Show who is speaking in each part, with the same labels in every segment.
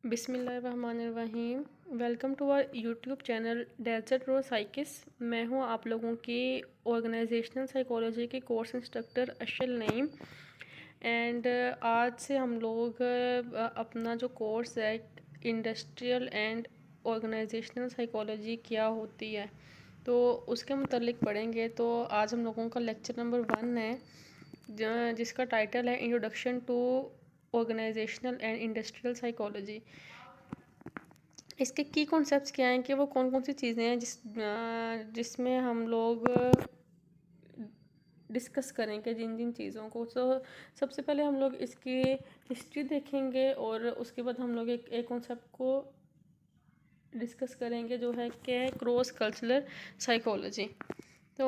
Speaker 1: बिस्मिल्लाहिर्रहमानिर्रहीम। Welcome to our YouTube channel desert road साइकिस। मैं हूं आप लोगों की ऑर्गेनाइजेशनल साइकोलॉजी के course instructor Ashal Naeem. And आज से हम लोग अपना जो कोर्स है इंडस्ट्रियल एंड ऑर्गेनाइजेशनल साइकोलॉजी क्या होती है तो उसके मुतल्लिक पढ़ेंगे। तो आज हम लोगों का लेक्चर नंबर 1 है जिसका टाइटल है introduction to organisational and industrial psychology. इसके की कॉन्सेप्ट्स क्या हैं कि वो कौन कौन सी चीज़ें हैं जिसमें हम लोग डिस्कस करेंगे जिन जिन चीज़ों को। तो सबसे पहले हम लोग इसकी हिस्ट्री देखेंगे और उसके बाद हम लोग एक कॉन्सेप्ट को डिस्कस करेंगे जो है कि क्रॉस कल्चरल साइकोलॉजी। तो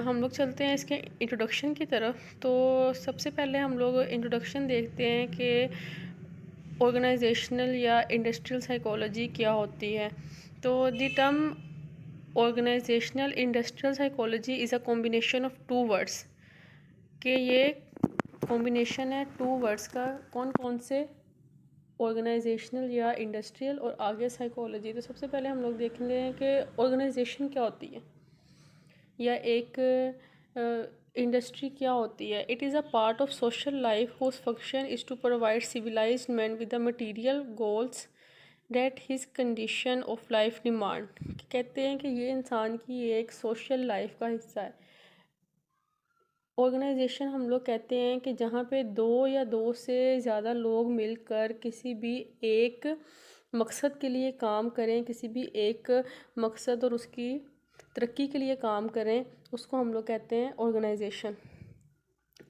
Speaker 1: हम लोग चलते हैं इसके इंट्रोडक्शन की तरफ। तो सबसे पहले हम लोग इंट्रोडक्शन देखते हैं कि ऑर्गेनाइजेशनल या इंडस्ट्रियल साइकोलॉजी क्या होती है। तो the term organisational industrial psychology is a combination of two words कि ये कॉम्बिनेशन है टू वर्ड्स का। कौन कौन से? ऑर्गेनाइजेशनल या इंडस्ट्रियल और आगे साइकोलॉजी। तो सबसे पहले हम लोग देखेंगे कि ऑर्गेनाइजेशन क्या होती है या एक इंडस्ट्री क्या होती है। It is a part of social life whose function is to provide civilised man with the material goals that his condition of life demand. कहते हैं कि ये इंसान की एक सोशल लाइफ का हिस्सा है। ऑर्गेनाइजेशन हम लोग कहते हैं कि जहाँ पे दो या दो से ज़्यादा लोग मिलकर किसी भी एक मकसद के लिए काम करें, किसी भी एक मकसद और उसकी तरक्की के लिए काम करें, उसको हम लोग कहते हैं ऑर्गेनाइजेशन।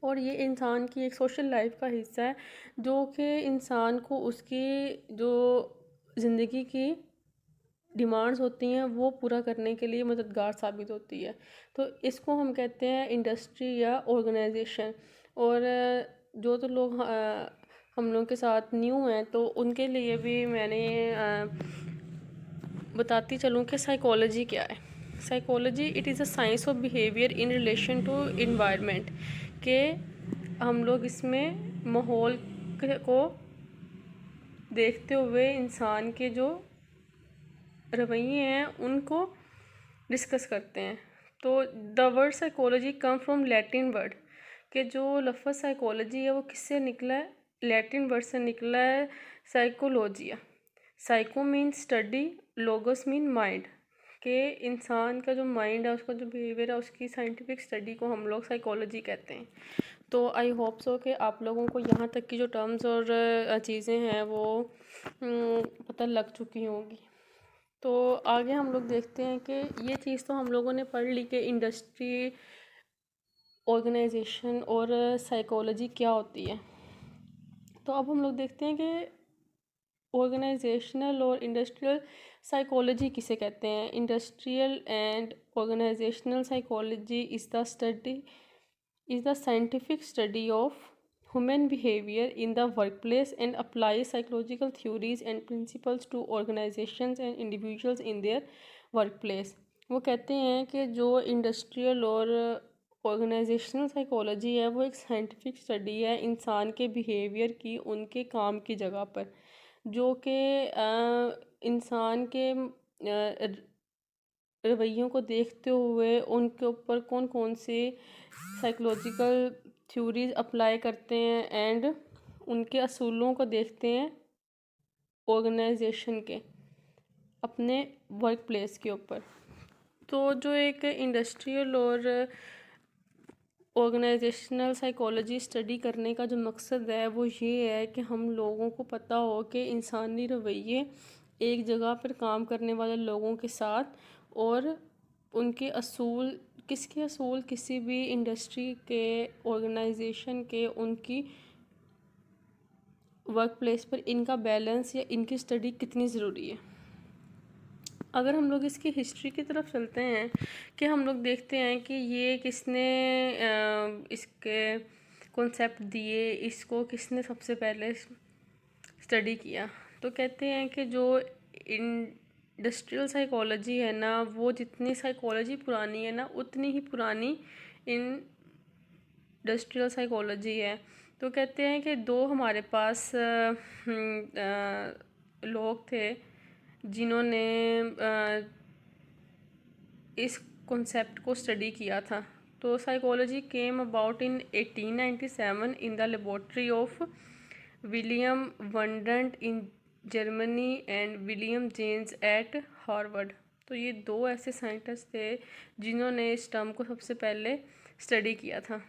Speaker 1: और ये इंसान की एक सोशल लाइफ का हिस्सा है जो कि इंसान को उसकी जो ज़िंदगी की डिमांड्स होती हैं वो पूरा करने के लिए मददगार साबित होती है। तो इसको हम कहते हैं इंडस्ट्री या ऑर्गेनाइजेशन। और जो तो लोग हम लोग के साथ न्यू हैं तो उनके लिए भी मैंने बताती चलूँ कि साइकोलॉजी क्या है। Psychology it is a science of behaviour in relation to environment के हम लोग इसमें माहौल को देखते हुए इंसान के जो रवैये हैं उनको डिस्कस करते हैं। तो the word psychology come from Latin word के जो लफ्ज़ साइकोलॉजी है वो किससे निकला है? लैटिन वर्ड से निकला है साइकोलॉजिया। Psycho mean study, logos mean mind के इंसान का जो माइंड है उसका जो बिहेवियर है उसकी साइंटिफिक स्टडी को हम लोग साइकोलॉजी कहते हैं। तो आई होप सो कि आप लोगों को यहाँ तक की जो टर्म्स और चीज़ें हैं वो पता लग चुकी होंगी। तो आगे हम लोग देखते हैं कि ये चीज़ तो हम लोगों ने पढ़ ली कि इंडस्ट्री, ऑर्गेनाइजेशन और साइकोलॉजी क्या होती है। तो अब हम लोग देखते हैं कि ऑर्गेनाइजेशनल और इंडस्ट्रियल साइकोलॉजी किसे कहते हैं। Industrial and organisational psychology is the scientific study of human behavior in the workplace and applies psychological theories and principles to organizations and individuals in their workplace। वो कहते हैं कि जो इंडस्ट्रियल और ऑर्गेनाइजेशनल साइकोलॉजी है वो एक साइंटिफिक स्टडी है इंसान के बिहेवियर की उनके काम की जगह पर, जो कि इंसान के रवैयों को देखते हुए उनके ऊपर कौन कौन से साइकोलॉजिकल थ्योरीज अप्लाई करते हैं एंड उनके असूलों को देखते हैं ऑर्गेनाइजेशन के अपने वर्क प्लेस के ऊपर। तो जो एक इंडस्ट्रियल और ऑर्गेनाइजेशनल साइकोलॉजी स्टडी करने का जो मकसद है वो ये है कि हम लोगों को पता हो कि इंसानी रवैये एक जगह पर काम करने वाले लोगों के साथ और उनके असूल किसके असूल किसी भी इंडस्ट्री के ऑर्गेनाइजेशन के उनकी वर्क प्लेस पर इनका बैलेंस या इनकी स्टडी कितनी ज़रूरी है। अगर हम लोग इसकी हिस्ट्री की तरफ चलते हैं कि हम लोग देखते हैं कि ये किसने इसके कॉन्सेप्ट दिए, इसको किसने सबसे पहले स्टडी किया। तो कहते हैं कि जो इंडस्ट्रियल साइकोलॉजी है ना वो जितनी साइकोलॉजी पुरानी है ना उतनी ही पुरानी इंडस्ट्रियल साइकोलॉजी है। तो कहते हैं कि दो हमारे पास लोग थे जिन्होंने इस कॉन्सेप्ट को स्टडी किया था। तो psychology came about in 1897 in the laboratory of William Wundt in Germany and William James at Harvard. तो ये दो ऐसे साइंटिस्ट थे जिन्होंने इस टर्म को सबसे पहले स्टडी किया था।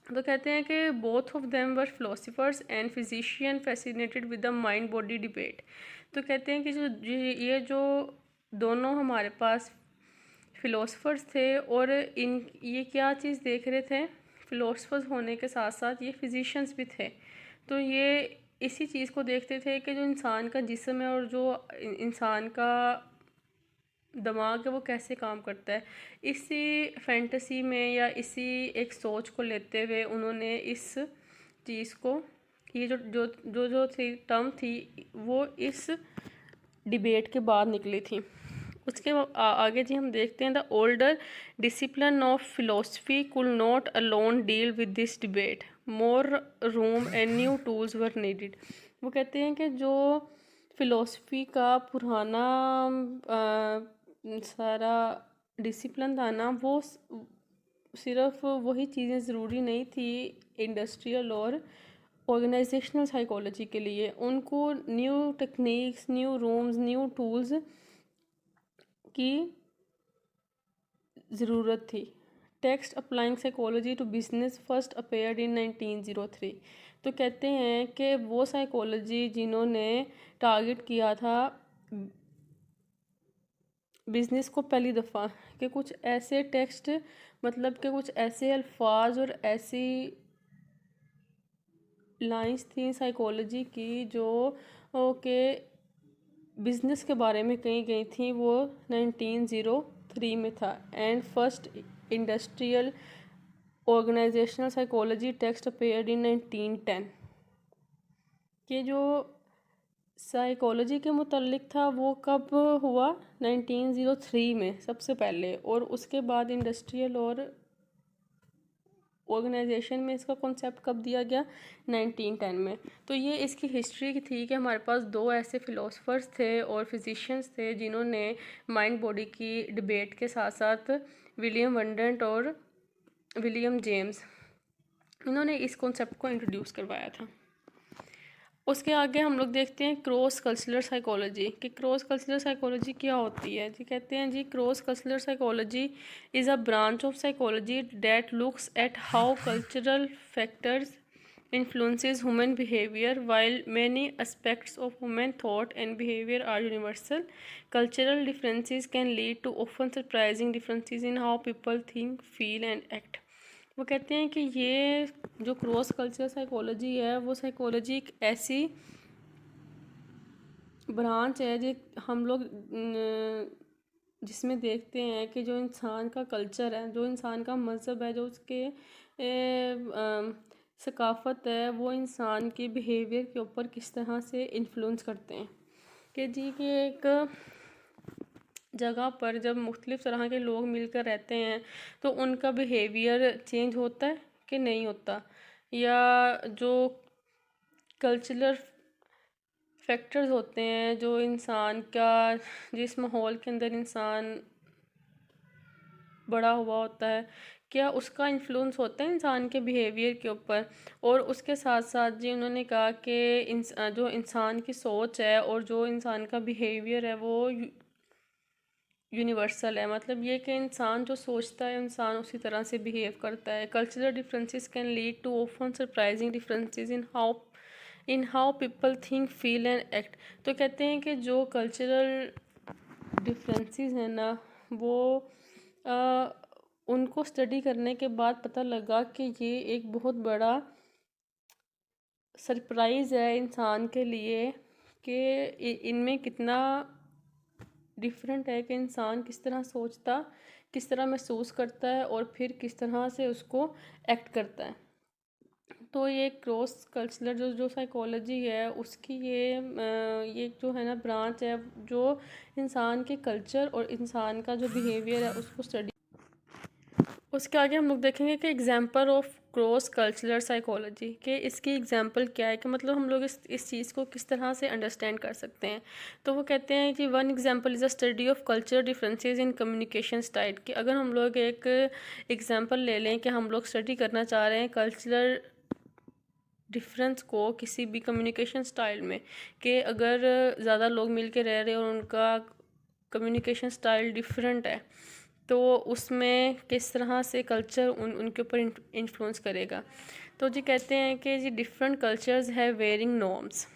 Speaker 1: तो कहते हैं कि both of them were philosophers and physician fascinated with the mind body debate. तो कहते हैं कि ये जो दोनों हमारे पास फिलोसफर्स थे और ये क्या चीज़ देख रहे थे, फिलोसफर्स होने के साथ साथ ये फिजिशियंस भी थे। तो ये इसी चीज़ को देखते थे कि जो इंसान का जिस्म है और जो इंसान का दिमाग है वो कैसे काम करता है। इसी फैंटेसी में या इसी एक सोच को लेते हुए उन्होंने इस चीज़ को, ये जो थी टर्म थी वो इस डिबेट के बाद निकली थी। उसके आगे जी हम देखते हैं the older discipline of philosophy could not alone deal with this debate, more room and new tools were needed. वो कहते हैं कि जो फिलोसफी का पुराना सारा डिसिप्लिन था ना, वो सिर्फ वही चीज़ें ज़रूरी नहीं थी इंडस्ट्रियल और ऑर्गेनाइजेशनल साइकोलॉजी के लिए। उनको new techniques, new rooms, new tools की ज़रूरत थी। Text applying psychology to business first appeared in 1903। तो कहते हैं कि वो साइकोलॉजी जिन्होंने टारगेट किया था बिज़नेस को पहली दफ़ा, कि कुछ ऐसे टेक्स्ट, मतलब कि कुछ ऐसे अल्फाज और ऐसी लाइंस थी साइकोलॉजी की जो के बिज़नेस के बारे में कही गई थी, वो 1903 में था। And first industrial organisational psychology text appeared in 1910। कि जो साइकोलॉजी के मुतल्लिक था वो कब हुआ, 1903 में सबसे पहले, और उसके बाद इंडस्ट्रियल और ऑर्गेनाइजेशन में इसका कॉन्सेप्ट कब दिया गया, 1910 में। तो ये इसकी हिस्ट्री की थी कि हमारे पास दो ऐसे फ़िलोसफर्स थे और फिजिशियंस थे जिन्होंने माइंड बॉडी की डिबेट के साथ साथ विलियम वंडर्ट और विलियम जेम्स, इन्होंने इस कॉन्सेप्ट को इंट्रोड्यूस करवाया था। उसके आगे हम लोग देखते हैं क्रॉस कल्चरल साइकोलॉजी, कि क्रॉस कल्चरल साइकोलॉजी क्या होती है। जी कहते हैं जी, cross cultural psychology is a branch of psychology that looks at how cultural factors influences human behavior. While many aspects of human thought and behavior are universal, cultural differences can lead to often surprising differences in how people think, feel and act. वो कहते हैं कि ये जो cross cultural psychology है वो psychology एक ऐसी ब्रांच है जो हम लोग जिसमें देखते हैं कि जो इंसान का कल्चर है, जो इंसान का मज़हब है, जो उसके सकाफ़त है, वो इंसान के बिहेवियर के ऊपर किस तरह से इन्फ्लुएंस करते हैं। कि जी कि एक जगह पर जब मुख्तलिफ़ तरह के लोग मिलकर रहते हैं तो उनका बिहेवियर चेंज होता है कि नहीं होता, या जो कल्चरल फैक्टर्स होते हैं, जो इंसान का, जिस माहौल के अंदर इंसान बड़ा हुआ होता है, क्या उसका इन्फ्लुएंस होता है इंसान के बिहेवियर के ऊपर। और उसके साथ साथ जी उन्होंने कहा कि जो इंसान की सोच है और जो इंसान का बिहेवियर है वो यूनिवर्सल है, मतलब ये कि इंसान जो सोचता है इंसान उसी तरह से बिहेव करता है। Cultural differences can lead to often surprising differences in how people think, feel and act. तो कहते हैं कि जो कल्चरल डिफरेंसेस हैं ना, वो उनको स्टडी करने के बाद पता लगा कि ये एक बहुत बड़ा सरप्राइज़ है इंसान के लिए कि इनमें कितना डिफरेंट है, कि इंसान किस तरह सोचता, किस तरह महसूस करता है और फिर किस तरह से उसको एक्ट करता है। तो ये क्रॉस कल्चरल जो साइकोलॉजी है उसकी ये जो है ना ब्रांच है जो इंसान के कल्चर और इंसान का जो बिहेवियर है उसको स्टडी। उसके आगे हम लोग देखेंगे कि example of cross cultural psychology के इसकी एग्जांपल क्या है कि मतलब हम लोग इस चीज़ को किस तरह से अंडरस्टैंड कर सकते हैं। तो वो कहते हैं कि one example is a study of culture differences in communication style. कि अगर हम लोग एक एग्जांपल ले लें कि हम लोग स्टडी करना चाह रहे हैं कल्चरल डिफरेंस को किसी भी कम्युनिकेशन स्टाइल में, कि अगर ज़्यादा लोग मिल के रह रहे हैं और उनका कम्युनिकेशन स्टाइल डिफरेंट है, तो उसमें किस तरह से कल्चर उनके ऊपर इन्फ्लुएंस करेगा। तो जी कहते हैं कि जी डिफरेंट कल्चर्स है वेयरिंग नॉर्म्स।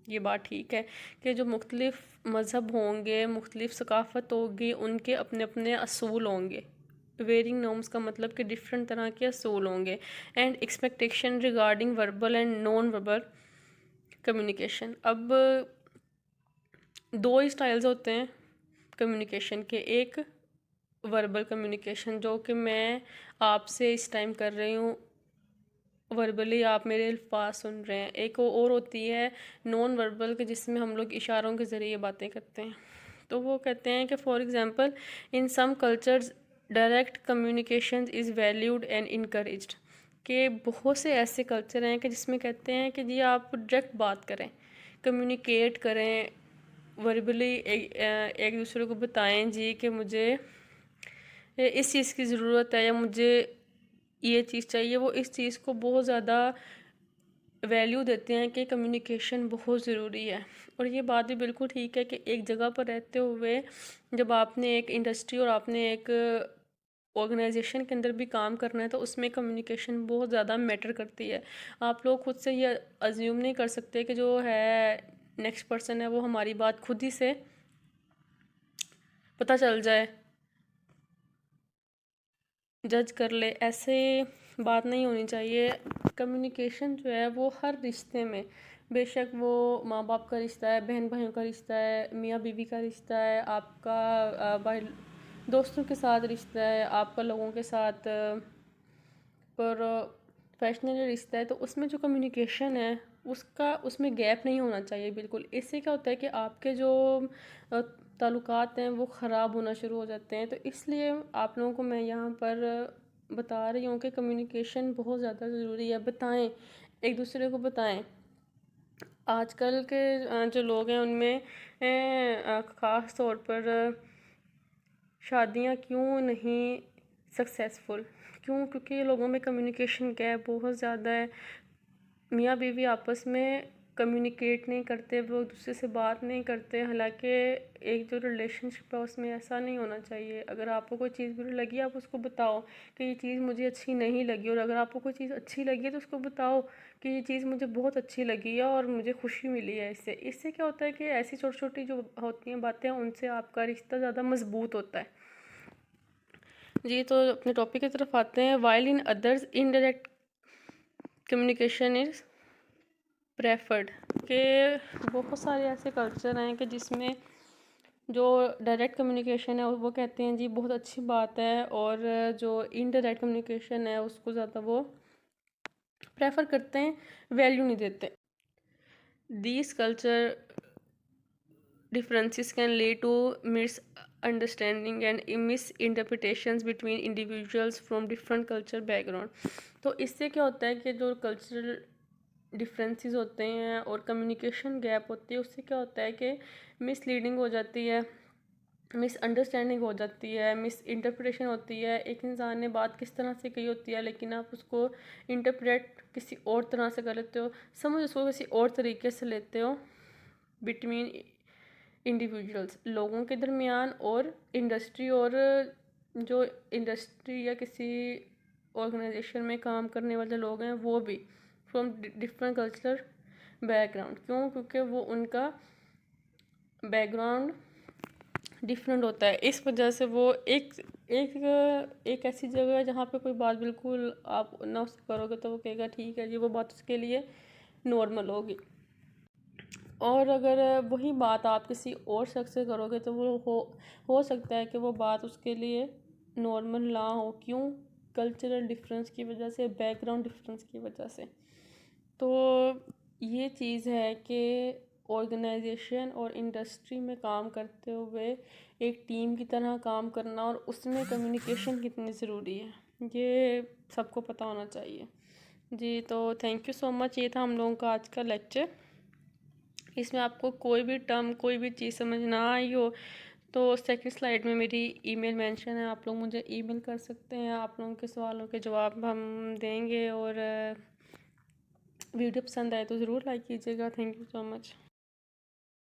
Speaker 1: ये बात ठीक है कि जो मुख्तलिफ मज़हब होंगे, मुख्तलिफ सकाफ़त होगी, उनके अपने अपने असूल होंगे। वेयरिंग नॉर्म्स का मतलब कि डिफरेंट तरह के असूल होंगे। And expectation regarding verbal and non verbal communication. अब दो ही स्टाइल्स होते हैं कम्युनिकेशन के। एक वर्बल कम्युनिकेशन जो कि मैं आपसे इस टाइम कर रही हूँ, वर्बली आप मेरे अल्फाज सुन रहे हैं। एक और होती है नॉन वर्बल के जिसमें हम लोग इशारों के ज़रिए बातें करते हैं। तो वो कहते हैं कि for example in some cultures direct communication is valued and encouraged. कि बहुत से ऐसे कल्चर हैं कि जिसमें कहते हैं कि जी आप डायरेक्ट बात करें, कम्युनिकेट करें, वर्बली एक दूसरे को बताएं जी कि मुझे इस चीज़ की ज़रूरत है या मुझे ये चीज़ चाहिए। वो इस चीज़ को बहुत ज़्यादा वैल्यू देते हैं कि कम्युनिकेशन बहुत ज़रूरी है। और ये बात भी बिल्कुल ठीक है कि एक जगह पर रहते हुए जब आपने एक इंडस्ट्री और आपने एक ऑर्गेनाइजेशन के अंदर भी काम करना है तो उसमें कम्युनिकेशन बहुत ज़्यादा मैटर करती है। आप लोग खुद से ये अज्यूम नहीं कर सकते कि जो है नेक्स्ट पर्सन है वो हमारी बात खुद ही से पता चल जाए, जज कर ले। ऐसे बात नहीं होनी चाहिए। कम्युनिकेशन जो है वो हर रिश्ते में, बेशक वो माँ बाप का रिश्ता है, बहन भाइयों का रिश्ता है, मियाँ बीवी का रिश्ता है, आपका भाई दोस्तों के साथ रिश्ता है, आपका लोगों के साथ प्रोफेशनल रिश्ता है, तो उसमें जो कम्युनिकेशन है उसका उसमें गैप नहीं होना चाहिए बिल्कुल। इससे क्या होता है कि आपके जो ताल्लुकात हैं वो ख़राब होना शुरू हो जाते हैं। तो इसलिए आप लोगों को मैं यहाँ पर बता रही हूँ कि कम्युनिकेशन बहुत ज़्यादा ज़रूरी है। बताएं, एक दूसरे को बताएं। आजकल के जो लोग हैं उनमें ख़ास तौर पर शादियाँ क्यों नहीं सक्सेसफुल, क्यों? क्योंकि लोगों में कम्युनिकेशन गैप बहुत ज़्यादा है। मियाँ बीवी आपस में कम्युनिकेट नहीं करते, वो एक दूसरे से बात नहीं करते। हालांकि एक जो रिलेशनशिप है उसमें ऐसा नहीं होना चाहिए। अगर आपको कोई चीज़ बुरी लगी आप उसको बताओ कि ये चीज़ मुझे अच्छी नहीं लगी, और अगर आपको कोई चीज़ अच्छी लगी है तो उसको बताओ कि ये चीज़ मुझे बहुत अच्छी लगी है और मुझे खुशी मिली है इससे। इससे क्या होता है कि ऐसी छोटी छोटी जो होती हैं बातें उनसे आपका रिश्ता ज़्यादा मजबूत होता है। जी, तो अपने टॉपिक की तरफ आते हैं। While in others indirect communication is preferred. के बहुत सारे ऐसे कल्चर हैं कि जिसमें जो डायरेक्ट कम्युनिकेशन है वो कहते हैं जी बहुत अच्छी बात है, और जो इनडायरेक्ट कम्युनिकेशन है उसको ज़्यादा वो प्रेफर करते हैं, वैल्यू नहीं देते। These culture differences can lead to misunderstanding and misinterpretations between individuals from different culture background। तो इससे क्या होता है कि जो कल्चरल डिफरेंसेस होते हैं और कम्युनिकेशन गैप होती है उससे क्या होता है कि मिसलीडिंग हो जाती है, मिसअंडरस्टैंडिंग हो जाती है, मिस इंटरप्रिटेशन होती है। एक इंसान ने बात किस तरह से कही होती है लेकिन आप उसको इंटरप्रेट किसी और तरह से कर लेते हो, समझ उसको किसी और तरीके से लेते हो। बिटवीन इंडिविजुअल्स, लोगों के दरमियान, और इंडस्ट्री, और जो इंडस्ट्री या किसी ऑर्गेनाइजेशन में काम करने वाले लोग हैं वो भी फ्रॉम डिफरेंट कल्चर बैकग्राउंड। क्यों? क्योंकि वो उनका बैकग्राउंड डिफरेंट होता है। इस वजह से वो एक एक एक ऐसी जगह है जहाँ पे कोई बात बिल्कुल आप ना उससे करोगे तो वो कहेगा ठीक है जी, वो बात उसके लिए नॉर्मल होगी। और अगर वही बात आप किसी और शख्स से करोगे तो वो हो सकता है कि वो बात उसके लिए नॉर्मल ना हो। क्यों? कल्चरल डिफरेंस की वजह से, बैकग्राउंड डिफरेंस की वजह से। तो ये चीज़ है कि ऑर्गेनाइजेशन और इंडस्ट्री में काम करते हुए एक टीम की तरह काम करना और उसमें कम्युनिकेशन कितनी ज़रूरी है। ये सबको पता होना चाहिए जी। तो थैंक यू सो मच, ये था हम लोगों का आज का लेक्चर। इसमें आपको कोई भी टर्म, कोई भी चीज़ समझ ना आई हो तो सेकंड स्लाइड में मेरी ईमेल मेंशन है, आप लोग मुझे ईमेल कर सकते हैं। आप लोगों के सवालों के जवाब हम देंगे। और वीडियो पसंद आए तो ज़रूर लाइक कीजिएगा। Thank you so much.